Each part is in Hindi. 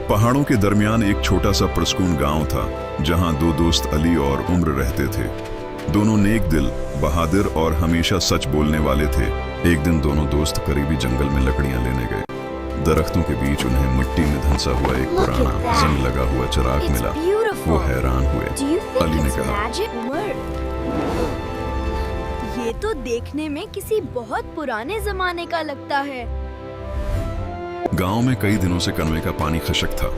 पहाड़ों के दरमियान एक छोटा सा पुरस्कून गांव था, जहां दो दोस्त अली और उम्र रहते थे। दोनों नेक दिल, बहादुर और हमेशा सच बोलने वाले थे। एक दिन दोनों दोस्त करीबी जंगल में लकड़ियां लेने गए। दरख्तों के बीच उन्हें मिट्टी में धंसा हुआ एक पुराना जंग लगा हुआ चिराग मिला। वो हैरान हुए। अली ने कहा, ये तो देखने में किसी बहुत पुराने जमाने का लगता है। गांव में कई दिनों से कनवे का पानी खशक था।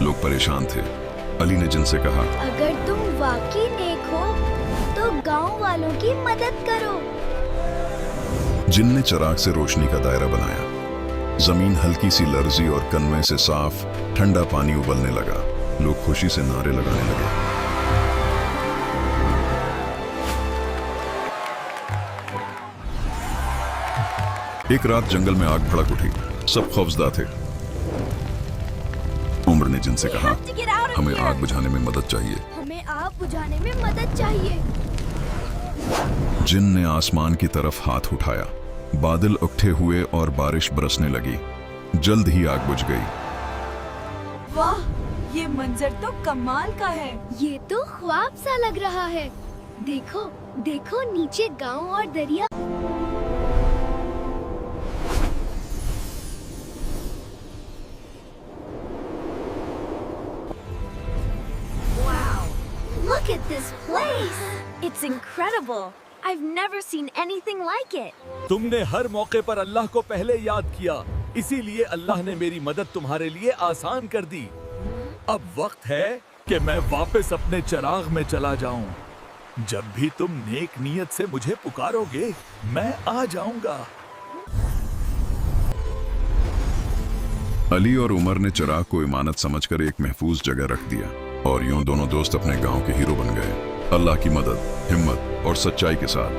लोग परेशान थे। अली ने जिन से कहा, अगर तुम वाकई नेक हो तो गांव वालों की मदद करो। जिन ने चिराग से रोशनी का दायरा बनाया। जमीन हल्की सी लर्जी और कनवे से साफ ठंडा पानी उबलने लगा। लोग खुशी से नारे लगाने लगे। एक रात जंगल में आग भड़क उठी। सब खौफजदा थे। उम्र ने जिनसे कहा, हमें आग बुझाने में मदद चाहिए। हमें आग बुझाने में मदद चाहिए। जिन ने आसमान की तरफ हाथ उठाया। बादल इकट्ठे हुए और बारिश बरसने लगी। जल्द ही आग बुझ गई। वाह, ये मंजर तो कमाल का है। ये तो ख्वाब सा लग रहा है। देखो, देखो नीचे गांव और दरिया। Look at this place. It's incredible. I've never seen anything like it. तुमने हर मौके पर अल्लाह को पहले याद किया, इसीलिए अल्लाह ने मेरी मदद तुम्हारे लिए आसान कर दी। अब वक्त है कि मैं वापस अपने चिराग में चला जाऊं। जब भी तुम नेक नियत से मुझे पुकारोगे, मैं आ जाऊंगा। अली और उमर ने चिराग को इमानत समझकर एक महफूज जगह रख दिया और यूं दोनों दोस्त अपने गांव के हीरो बन गए। अल्लाह की मदद, हिम्मत और सच्चाई के साथ।